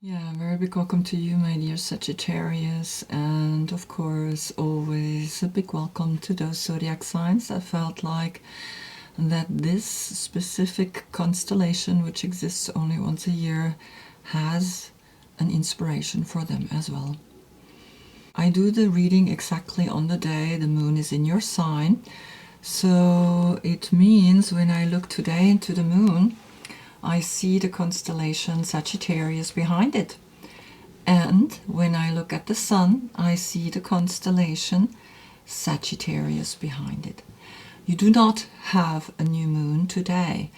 Yeah, very big welcome to you, my dear Sagittarius, and of course, always a big welcome to those zodiac signs that felt like that this specific constellation, which exists only once a year, has an inspiration for them as well. I do the reading exactly on the day the moon is in your sign, so it means when I look today into the moon, I see the constellation Sagittarius behind it. And when I look at the sun, I see the constellation Sagittarius behind it. You do not have a new moon today.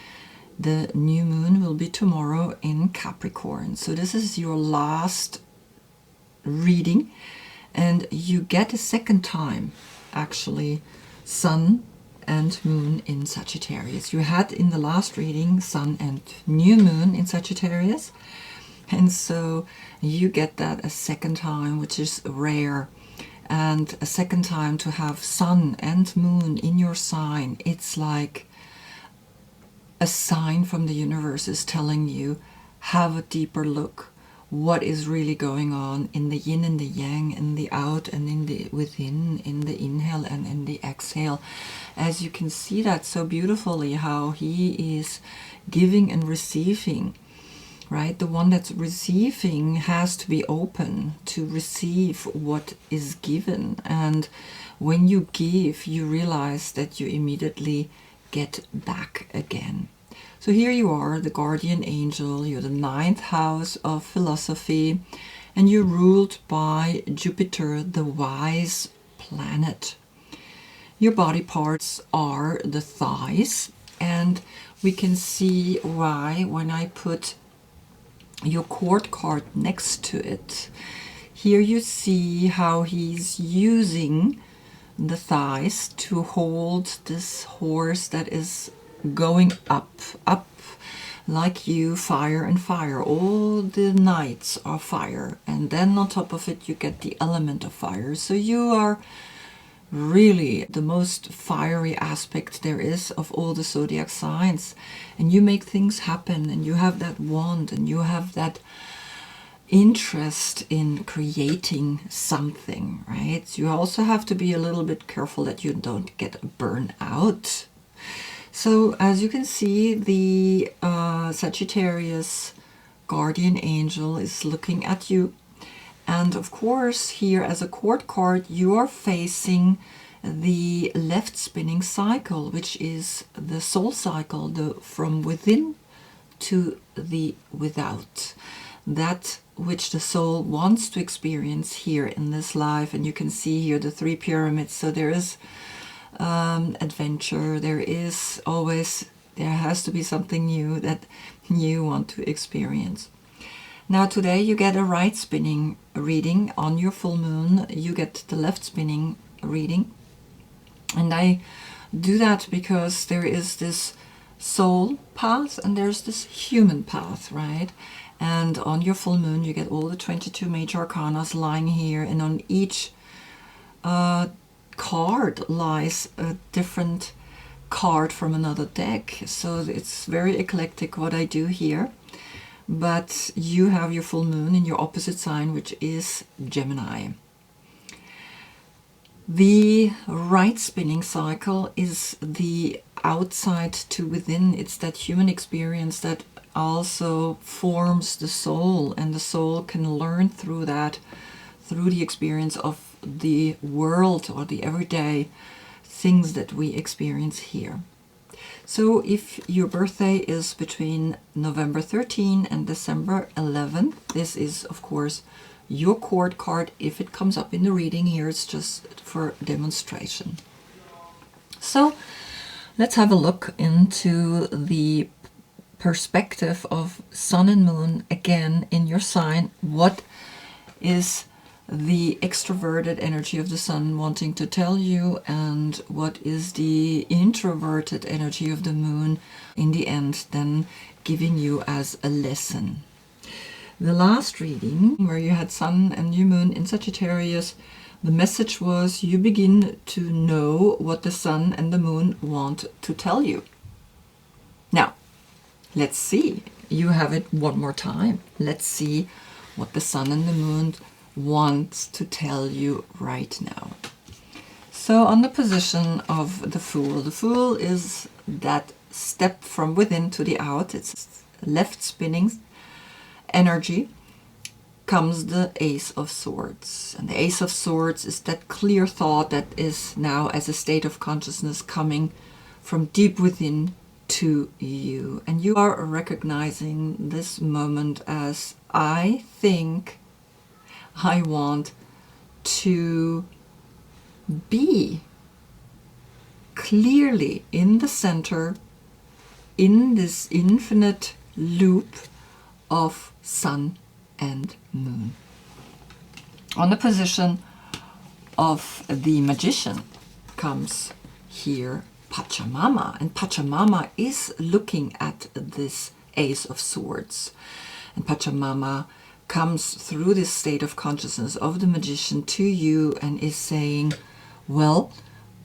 The new moon will be tomorrow in Capricorn. So this is your last reading, and you get a second time, actually, sun and moon in Sagittarius. You had in the last reading sun and new moon in Sagittarius, and so you get that a second time, which is rare. And a second time to have sun and moon in your sign, it's like a sign from the universe is telling you, have a deeper look. What is really going on in the yin and the yang, in the out and in the within, in the inhale and in the exhale. As you can see that so beautifully, how he is giving and receiving, right? The one that's receiving has to be open to receive what is given. And when you give, you realize that you immediately get back again. So here you are, the guardian angel, you're the 9th house of philosophy, and you're ruled by Jupiter, the wise planet. Your body parts are the thighs, and we can see why when I put your court card next to it. Here you see how he's using the thighs to hold this horse that is going up like you, fire and fire. All the knights are fire, and then on top of it you get the element of fire. So you are really the most fiery aspect there is of all the zodiac signs, and you make things happen, and you have that wand, and you have that interest in creating something, right? So you also have to be a little bit careful that you don't get burned out. So as you can see, the Sagittarius guardian angel is looking at you. And of course, here as a court card, you are facing the left spinning cycle, which is the soul cycle, the from within to the without. That which the soul wants to experience here in this life. And you can see here the 3 pyramids. So there is adventure, there has to be something new that you want to experience. Now today you get a right spinning reading. On your full moon you get the left spinning reading, and I do that because there is this soul path and there's this human path, right? And on your full moon you get all the 22 major arcanas lying here, and on each card lies a different card from another deck. So it's very eclectic what I do here. But you have your full moon in your opposite sign, which is Gemini. The right spinning cycle is the outside to within. It's that human experience that also forms the soul, and the soul can learn through that, through the experience of the world or the everyday things that we experience here. So if your birthday is between November 13 and December 11, this is of course your court card. If it comes up in the reading here, it's just for demonstration. So let's have a look into the perspective of sun and moon again in your sign. What is the extroverted energy of the sun wanting to tell you, and what is the introverted energy of the moon in the end then giving you as a lesson? The last reading, where you had sun and new moon in Sagittarius, the message was you begin to know what the sun and the moon want to tell you. Now let's see, you have it one more time. Let's see what the sun and the moon wants to tell you right now. So on the position of the Fool is that step from within to the out. It's left spinning energy. Comes the Ace of Swords. And the Ace of Swords is that clear thought that is now as a state of consciousness coming from deep within to you. And you are recognizing this moment as, I think I want to be clearly in the center, in this infinite loop of sun and moon. On the position of the Magician comes here Pachamama, and Pachamama is looking at this Ace of Swords, and Pachamama comes through this state of consciousness of the Magician to you and is saying, well,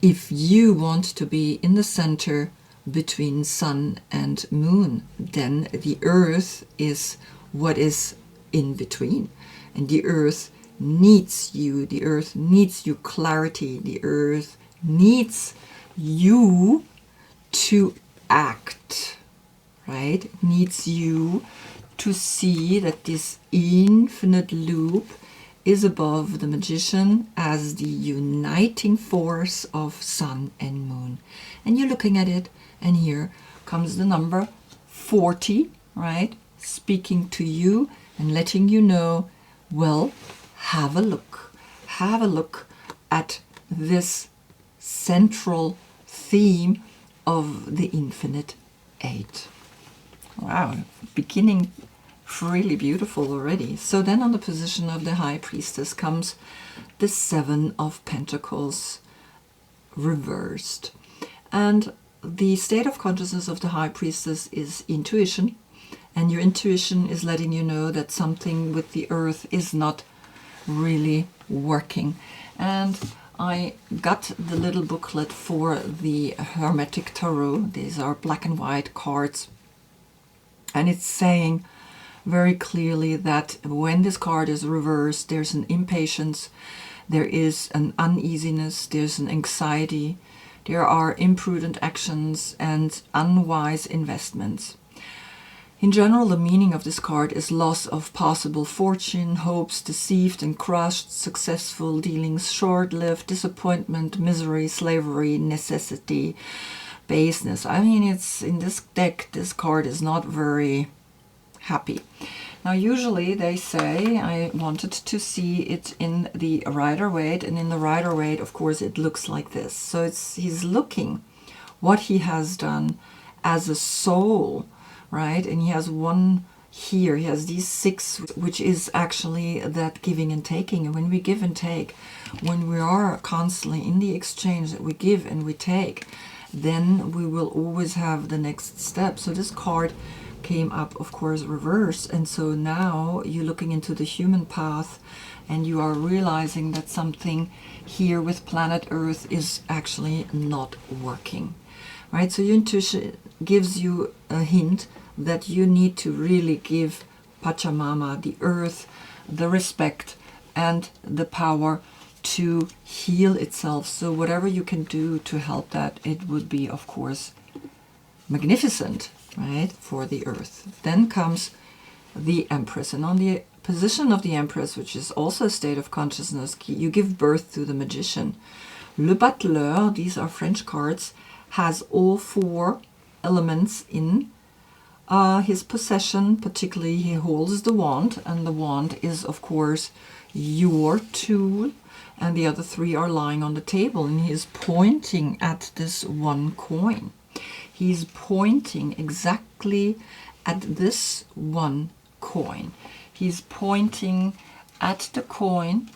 if you want to be in the center between sun and moon, then the earth is what is in between, and the earth needs you. The earth needs you clarity. The earth needs you to act, right? It needs you to see that this infinite loop is above the Magician as the uniting force of sun and moon. And you're looking at it, and here comes the number 40, right? Speaking to you and letting you know, well, have a look. Have a look at this central theme of the Infinite Eight. Wow, beginning really beautiful already. So then on the position of the High Priestess comes the Seven of Pentacles reversed. And the state of consciousness of the High Priestess is intuition. And your intuition is letting you know that something with the earth is not really working. And I got the little booklet for the Hermetic Tarot. These are black and white cards. And it's saying very clearly that when this card is reversed, there's an impatience, there is an uneasiness, there's an anxiety, there are imprudent actions and unwise investments. In general, the meaning of this card is loss of possible fortune, hopes deceived and crushed, successful dealings short-lived, disappointment, misery, slavery, necessity, baseness. I mean, it's in this deck, this card is not very happy. Now, usually they say, I wanted to see it in the Rider-Waite, and in the Rider-Waite, of course, it looks like this. So he's looking what he has done as a soul, right? And he has one here, he has these 6, which is actually that giving and taking. And when we give and take, when we are constantly in the exchange that we give and we take, then we will always have the next step. So this card came up, of course, reversed. And so now you're looking into the human path and you are realizing that something here with planet Earth is actually not working, right? So your intuition gives you a hint that you need to really give Pachamama, the earth, the respect and the power to heal itself. So whatever you can do to help that, it would be, of course, magnificent, right, for the earth. Then comes the Empress. And on the position of the Empress, which is also a state of consciousness, you give birth to the Magician. Le Battleur, these are French cards, has all 4 elements in his possession. Particularly, he holds the wand, and the wand is, of course, your tool, and the other 3 are lying on the table, and he is pointing at this one coin. He's pointing exactly at this one coin. He's pointing at the coin,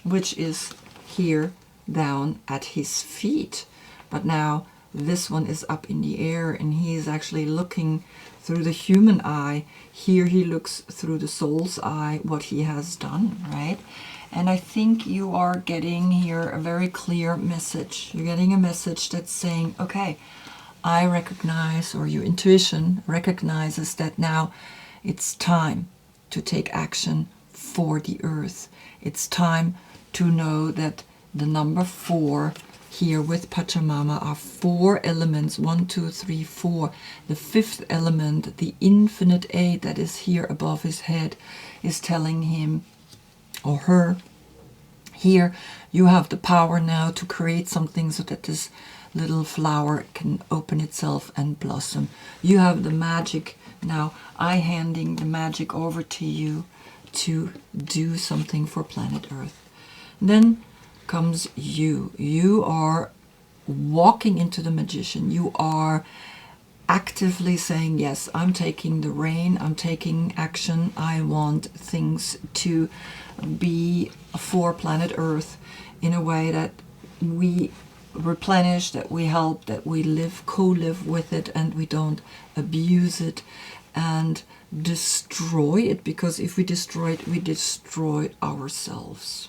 which is here down at his feet. But now this one is up in the air, and he's actually looking through the human eye. Here he looks through the soul's eye, what he has done, right? And I think you are getting here a very clear message. You're getting a message that's saying, okay, I recognize, or your intuition recognizes that now it's time to take action for the earth. It's time to know that the number 4 here with Pachamama are 4 elements, 1, 2, 3, 4. The 5th element, the infinite 8 that is here above his head, is telling him or her, here you have the power now to create something so that this little flower can open itself and blossom. You have the magic now. I handing the magic over to you to do something for planet Earth. Then comes you. You are walking into the magician. You are actively saying, yes, I'm taking the reign, I'm taking action, I want things to be for planet Earth in a way that we replenish, that we help, that we live, co-live with it, and we don't abuse it and destroy it, because if we destroy it, we destroy ourselves.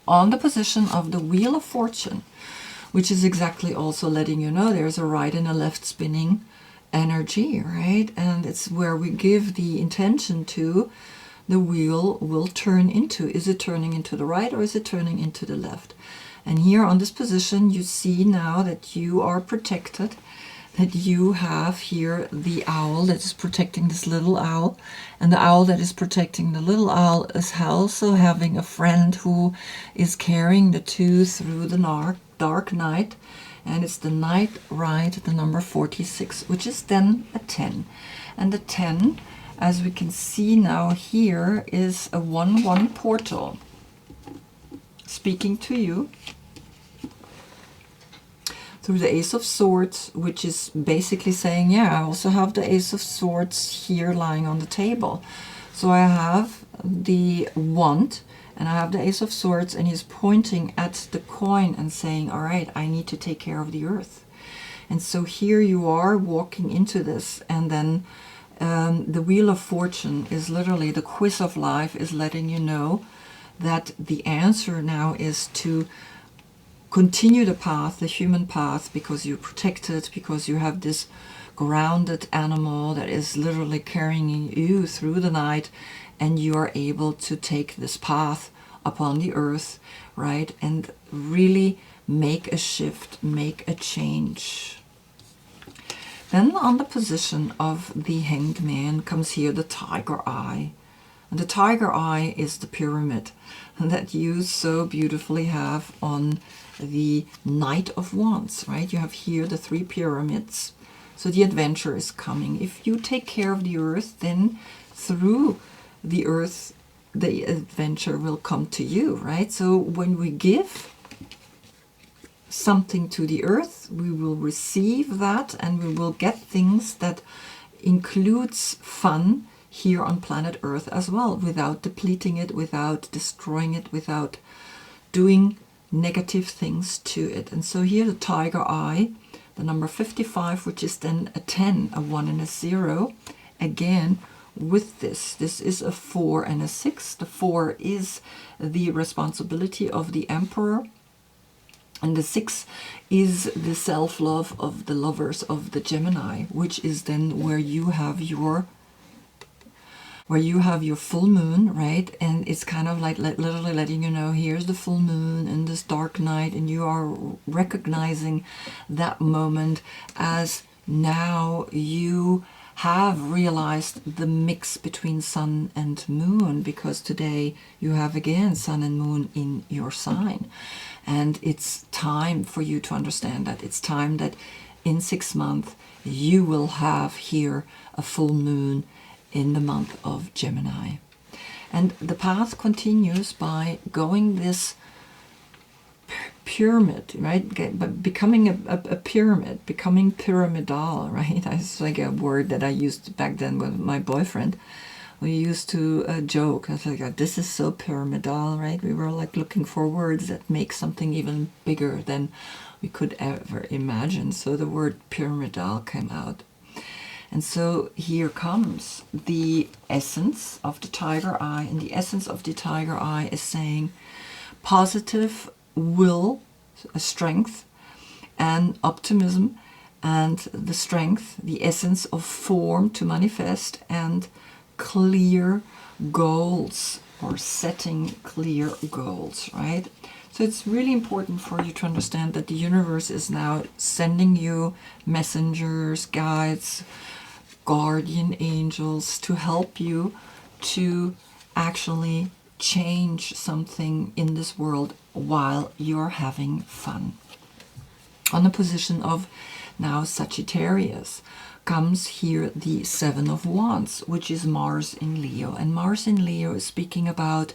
On the position of the Wheel of Fortune, which is exactly also letting you know there's a right and a left spinning energy, right? And it's where we give the intention to, the wheel will turn into. Is it turning into the right or is it turning into the left? And here on this position, you see now that you are protected, that you have here the owl that is protecting this little owl, and the owl that is protecting the little owl is also having a friend who is carrying the two through the dark night, and it's the night ride, the number 46, which is then a 10. And the 10, as we can see now here, is a 1-1 portal speaking to you through the Ace of Swords, which is basically saying, yeah, I also have the Ace of Swords here lying on the table. So I have the wand and I have the Ace of Swords, and he's pointing at the coin and saying, all right, I need to take care of the earth. And so here you are walking into this, and then the Wheel of Fortune is literally the quiz of life, is letting you know that the answer now is to continue the path, the human path, because you're protected, because you have this grounded animal that is literally carrying you through the night, and you are able to take this path upon the earth, right? And really make a shift, make a change. Then on the position of the Hanged Man comes here the Tiger Eye. And the Tiger Eye is the pyramid that you so beautifully have on the Knight of Wands, right? You have here the 3 pyramids. So the adventure is coming. If you take care of the earth, then through the earth, the adventure will come to you, right? So when we give something to the earth, we will receive that, and we will get things that includes fun here on planet Earth as well, without depleting it, without destroying it, without doing negative things to it. And so here the Tiger Eye, the number 55, which is then a 10, a 1 and a 0. Again, with this is a 4 and a 6. The 4 is the responsibility of the Emperor, and the 6 is the self-love of the lovers of the Gemini, which is then where you have your full moon, right? And it's kind of like literally letting you know, here's the full moon in this dark night, and you are recognizing that moment as now you have realized the mix between sun and moon, because today you have again sun and moon in your sign. And it's time for you to understand that. It's time that in 6 months you will have here a full moon in the month of Gemini. And the path continues by going this pyramid, right? Becoming a pyramid, becoming pyramidal, right? It's like a word that I used back then with my boyfriend. We used to joke. I was like, this is so pyramidal, right? We were like looking for words that make something even bigger than we could ever imagine. So the word pyramidal came out. And so here comes the essence of the Tiger Eye. And the essence of the Tiger Eye is saying positive will, strength, and optimism, and the strength, the essence of form to manifest, and clear goals or setting clear goals, right? So it's really important for you to understand that the universe is now sending you messengers, guides, guardian angels to help you to actually change something in this world while you're having fun. On the position of now Sagittarius comes here the Seven of Wands, which is Mars in Leo. And Mars in Leo is speaking about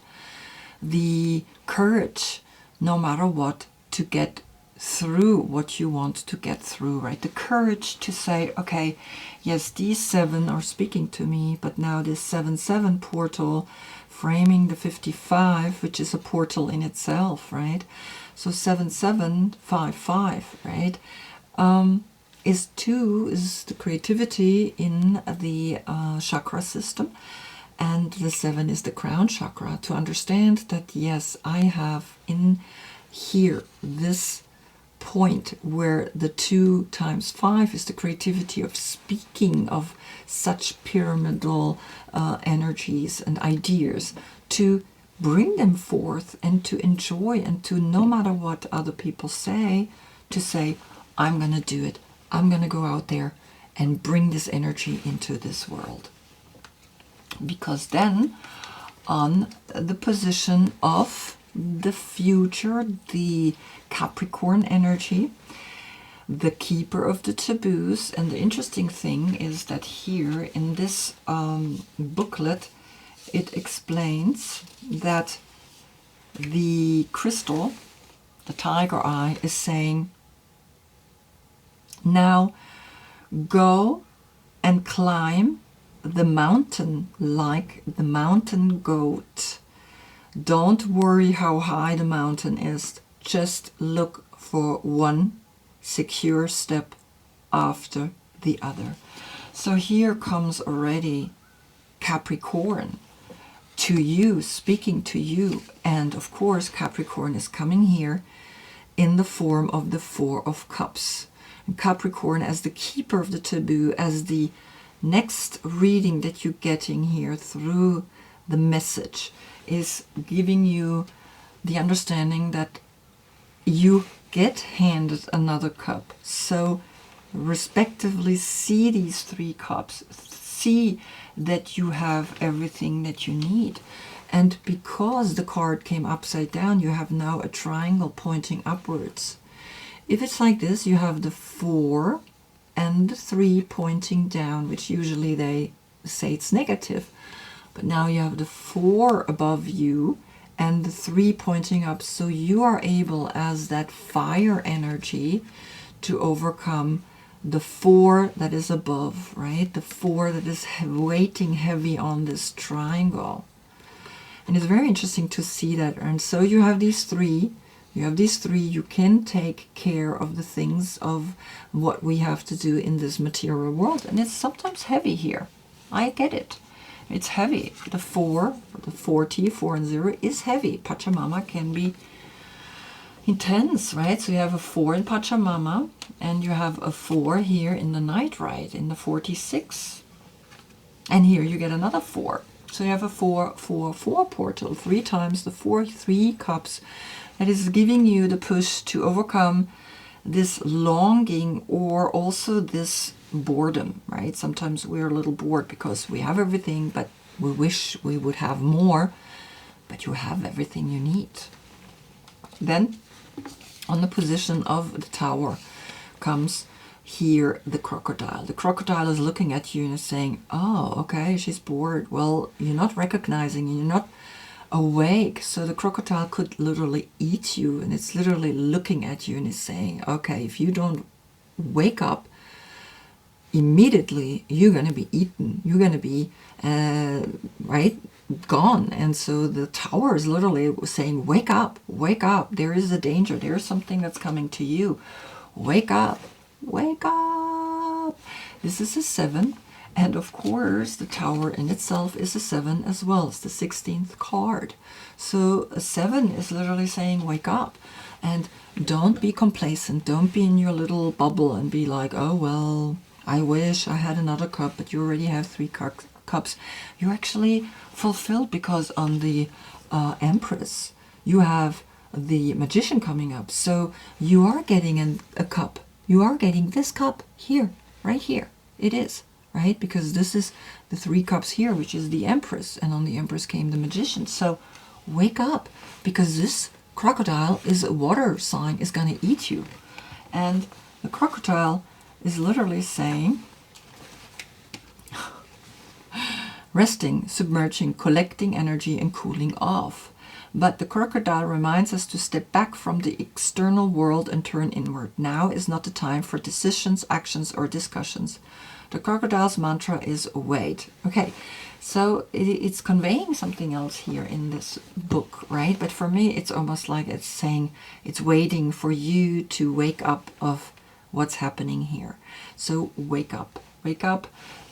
the courage, no matter what, to get through what you want to get through, right? The courage to say, okay, yes, these seven are speaking to me, but now this 7-7 portal framing the 55, which is a portal in itself, right? So 7755, right? Is the creativity in the chakra system, and the 7 is the crown chakra, to understand that yes, I have in here this point where the 2 times 5 is the creativity of speaking of such pyramidal energies and ideas, to bring them forth and to enjoy, and to, no matter what other people say, to say, I'm going to do it. I'm going to go out there and bring this energy into this world. Because then, on the position of the future, the Capricorn energy, the keeper of the taboos, and the interesting thing is that here in this booklet, it explains that the crystal, the tiger eye, is saying, now go and climb the mountain like the mountain goat. Don't worry how high the mountain is. Just look for one secure step after the other. So here comes already Capricorn to you, speaking to you. And of course, Capricorn is coming here in the form of the 4 of Cups. And Capricorn as the keeper of the taboo, as the next reading that you're getting here through the message, is giving you the understanding that you get handed another cup. So respectively see these 3 cups, see that you have everything that you need. And because the card came upside down, you have now a triangle pointing upwards. If it's like this, you have the 4 and the 3 pointing down, which usually they say it's negative. But now you have the 4 above you and the 3 pointing up. So you are able, as that fire energy, to overcome the 4 that is above, right? The 4 that is weighting heavy on this triangle. And it's very interesting to see that. And so you have these 3. You have these 3, you can take care of the things of what we have to do in this material world. And it's sometimes heavy here. I get it. It's heavy. The 4, the 40, 4 and 0 is heavy. Pachamama can be intense, right? So you have a 4 in Pachamama, and you have a 4 here in the night ride, in the 46. And here you get another 4. So you have a 4, 4, 4 portal, 3 times the 4, 3 cups. That is giving you the push to overcome this longing, or also this boredom, right? Sometimes we're a little bored because we have everything, but we wish we would have more, but you have everything you need. Then, on the position of the Tower comes here the crocodile. The crocodile is looking at you and is saying, oh, okay, she's bored. Well, you're not recognizing, you're not awake. So the crocodile could literally eat you, and it's literally looking at you and is saying, okay, if you don't wake up immediately, you're going to be eaten. You're going to be, right, gone. And so the tower is literally saying, wake up, wake up. There is a danger. There is something that's coming to you. Wake up, wake up. This is a 7. And of course, the tower in itself is a 7 as well. It's the 16th card. So a 7 is literally saying, wake up. And don't be complacent. Don't be in your little bubble and be like, oh, well, I wish I had another cup, but you already have 3 cups. You're actually fulfilled because on the Empress, you have the Magician coming up. So you are getting a cup. You are getting this cup here, right here. It is, right? Because this is the 3 cups here, which is the Empress. And on the Empress came the Magician. So wake up, because this crocodile is a water sign, is going to eat you. And the crocodile is literally saying, resting, submerging, collecting energy, and cooling off. But the crocodile reminds us to step back from the external world and turn inward. Now is not the time for decisions, actions, or discussions. The crocodile's mantra is wait. Okay, so it's conveying something else here in this book, right? But for me, it's almost like it's saying it's waiting for you to wake up of what's happening here. So wake up,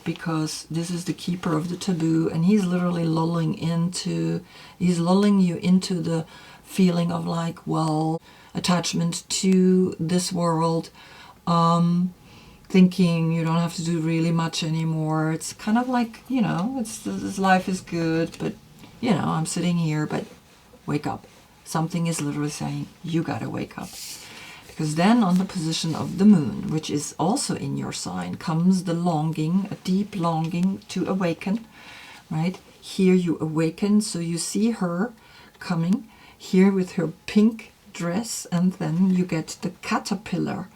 because this is the keeper of the taboo, and he's literally lulling you into the feeling of like, well, attachment to this world, thinking you don't have to do really much anymore. It's kind of like, you know, this life is good, but you know, I'm sitting here, but wake up. Something is literally saying you gotta wake up. Because then on the position of the moon, which is also in your sign, comes the longing, a deep longing to awaken, right? Here you awaken, so you see her coming here with her pink dress, and then you get the caterpillar,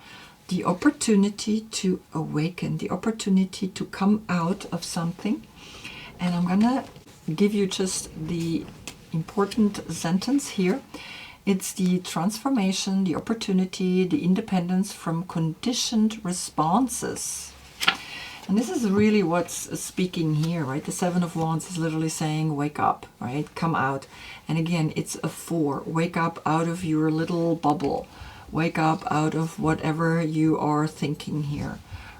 the opportunity to awaken, the opportunity to come out of something. And I'm gonna give you just the important sentence here. It's the transformation, the opportunity, the independence from conditioned responses. And this is really what's speaking here, right? The 7 of Wands is literally saying, wake up, right? Come out. And again, it's a 4. Wake up out of your little bubble. Wake up out of whatever you are thinking here,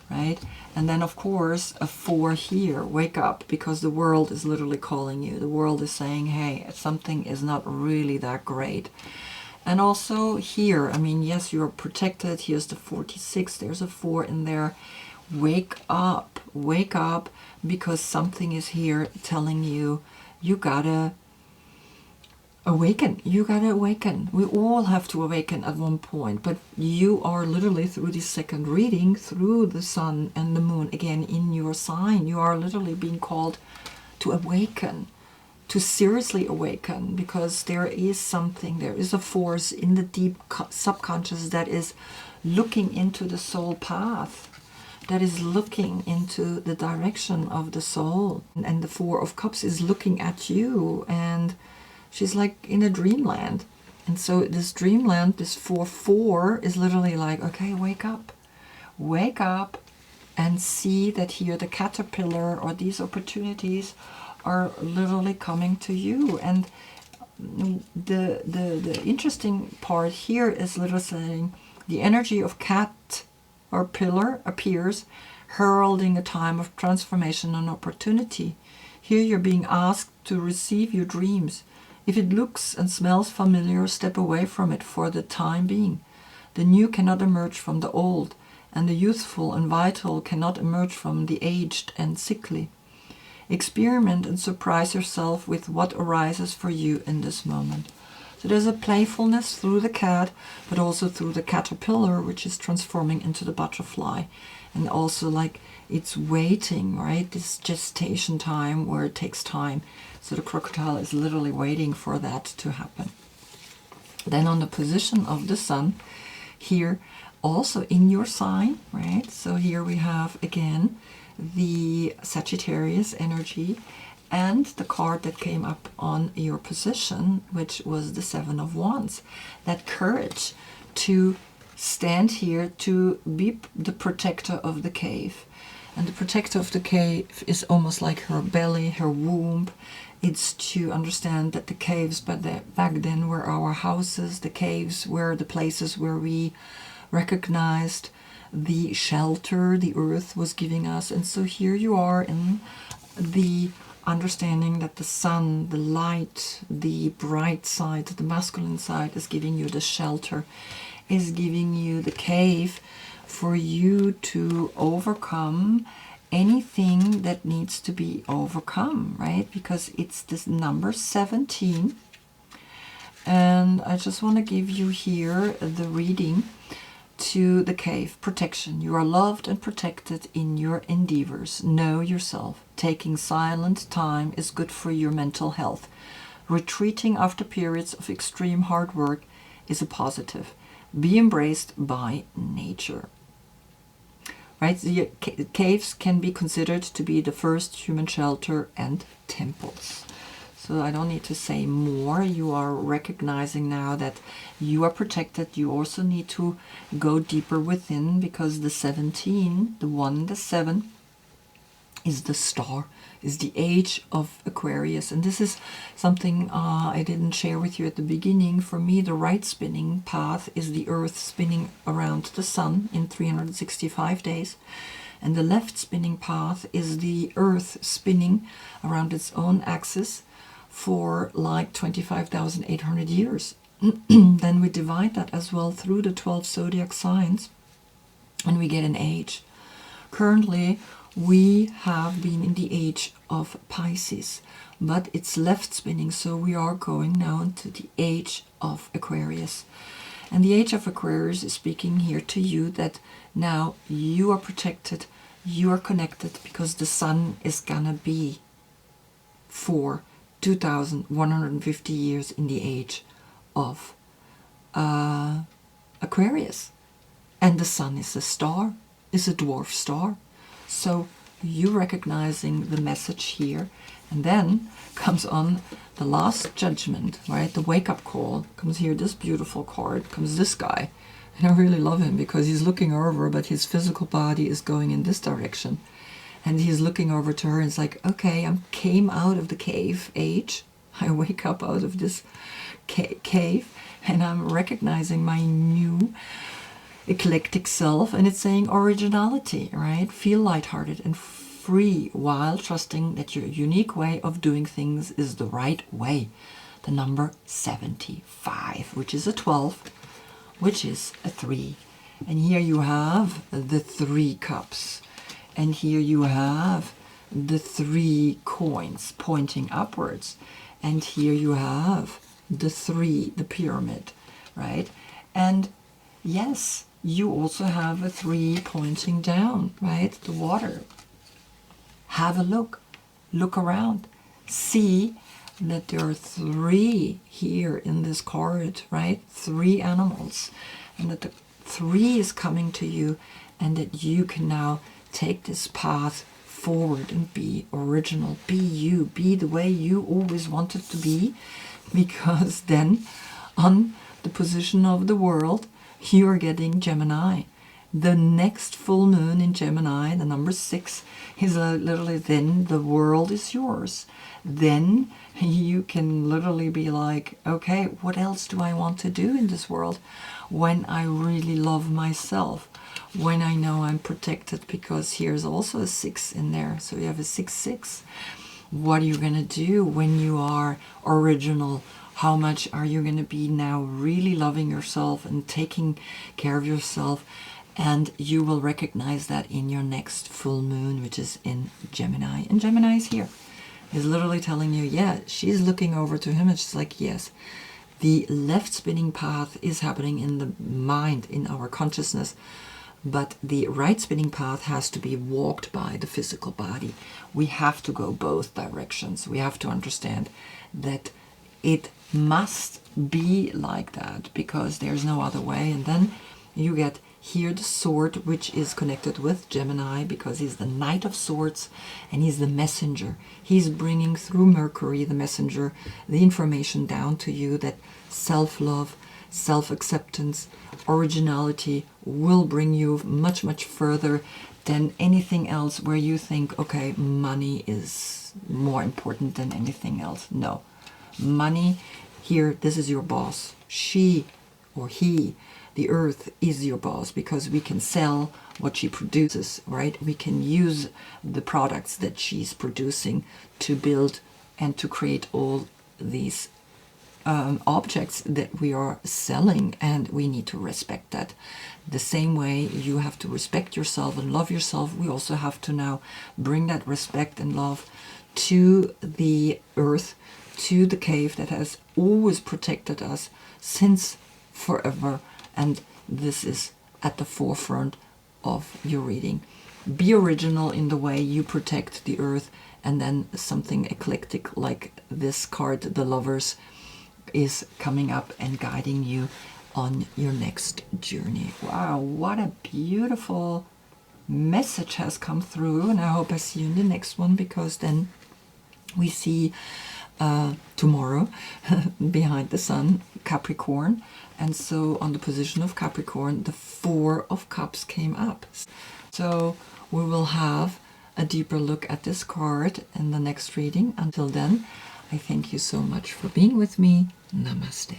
right? And then, of course, a 4 here. Wake up, because the world is literally calling you. The world is saying, hey, something is not really that great. And also here, I mean, yes, you're protected. Here's the 46. There's a 4 in there. Wake up, because something is here telling you, you gotta awaken. You gotta awaken. We all have to awaken at one point, but you are literally, through this second reading, through the sun and the moon, again in your sign, you are literally being called to awaken, to seriously awaken, because there is something, there is a force in the deep subconscious that is looking into the soul path, that is looking into the direction of the soul. And the 4 of Cups is looking at you, and she's like in a dreamland. And so this dreamland, this 4-4, is literally like, okay, wake up, and see that here the caterpillar or these opportunities are literally coming to you. And the interesting part here is literally saying the energy of cat or pillar appears, heralding a time of transformation and opportunity. Here you're being asked to receive your dreams. If it looks and smells familiar, step away from it for the time being. The new cannot emerge from the old, and the youthful and vital cannot emerge from the aged and sickly. Experiment and surprise yourself with what arises for you in this moment. So there's a playfulness through the cat, but also through the caterpillar, which is transforming into the butterfly. And also like it's waiting, right? This gestation time where it takes time. So the crocodile is literally waiting for that to happen. Then on the position of the sun, here also in your sign, right? So here we have again the Sagittarius energy and the card that came up on your position, which was the 7 of Wands. That courage to stand here, to be the protector of the cave. And the protector of the cave is almost like her belly, her womb. It's to understand that the caves back then were our houses. The caves were the places where we recognized the shelter the earth was giving us. And so here you are in the understanding that the sun, the light, the bright side, the masculine side is giving you the shelter, is giving you the cave for you to overcome anything that needs to be overcome, right? Because it's this number 17. And I just want to give you here the reading to the cave. Protection. You are loved and protected in your endeavors. Know yourself. Taking silent time is good for your mental health. Retreating after periods of extreme hard work is a positive. Be embraced by nature. Right? The caves can be considered to be the first human shelter and temples. So I don't need to say more. You are recognizing now that you are protected. You also need to go deeper within, because the 17, the 1, the 7, is the star, is the age of Aquarius. And this is something I didn't share with you at the beginning. For me, the right spinning path is the Earth spinning around the Sun in 365 days. And the left spinning path is the Earth spinning around its own axis for like 25,800 years. Then we divide that as well through the 12 zodiac signs, and we get an age. Currently, we have been in the age of Pisces, but it's left spinning, so we are going now into the age of Aquarius. And the age of Aquarius is speaking here to you that now you are protected, you are connected, because the sun is gonna be for 2,150 years in the age of Aquarius. And the sun is a star, is a dwarf star. So you recognizing the message here. And then comes on the last judgment, right? The wake-up call. Comes here this beautiful card. Comes this guy. And I really love him because he's looking over, but his physical body is going in this direction. And he's looking over to her and it's like, okay, I came out of the cave age. I wake up out of this cave and I'm recognizing my new eclectic self, and it's saying originality, right? Feel lighthearted and free while trusting that your unique way of doing things is the right way. The number 75, which is a 12, which is a 3. And here you have the 3 cups. And here you have the 3 coins pointing upwards. And here you have the 3, the pyramid, right? And yes, you also have a 3 pointing down, right? The water. Have a look. Look around. See that there are 3 here in this card, right? 3 animals. And that the 3 is coming to you, and that you can now take this path forward and be original. Be you. Be the way you always wanted to be. Because then on the position of the world, you are getting Gemini. The next full moon in Gemini, the number 6, is literally then the world is yours. Then you can literally be like, okay, what else do I want to do in this world when I really love myself? When I know I'm protected, because here's also a 6 in there. So you have a 6-6. What are you going to do when you are original? How much are you going to be now really loving yourself and taking care of yourself? And you will recognize that in your next full moon, which is in Gemini. And Gemini is here. He's literally telling you, yeah, she's looking over to him and she's like, yes, the left spinning path is happening in the mind, in our consciousness. But the right spinning path has to be walked by the physical body. We have to go both directions. We have to understand that it must be like that, because there's no other way. And then you get here the sword, which is connected with Gemini, because he's the Knight of Swords and he's the messenger. He's bringing through Mercury, the messenger, the information down to you that self-love, self-acceptance, originality will bring you much, much further than anything else where you think, okay, money is more important than anything else. No. Money, here, this is your boss. She or he, the earth, is your boss, because we can sell what she produces, right? We can use the products that she's producing to build and to create all these objects that we are selling, and we need to respect that. The same way you have to respect yourself and love yourself, we also have to now bring that respect and love to the earth, to the cave that has always protected us since forever. And this is at the forefront of your reading. Be original in the way you protect the earth, and then something eclectic like this card, the Lovers, is coming up and guiding you on your next journey. Wow, what a beautiful message has come through, and I hope I see you in the next one, because then we see tomorrow behind the sun Capricorn, and so on the position of Capricorn the Four of Cups came up. So we will have a deeper look at this card in the next reading. Until then, I thank you so much for being with me. Namaste.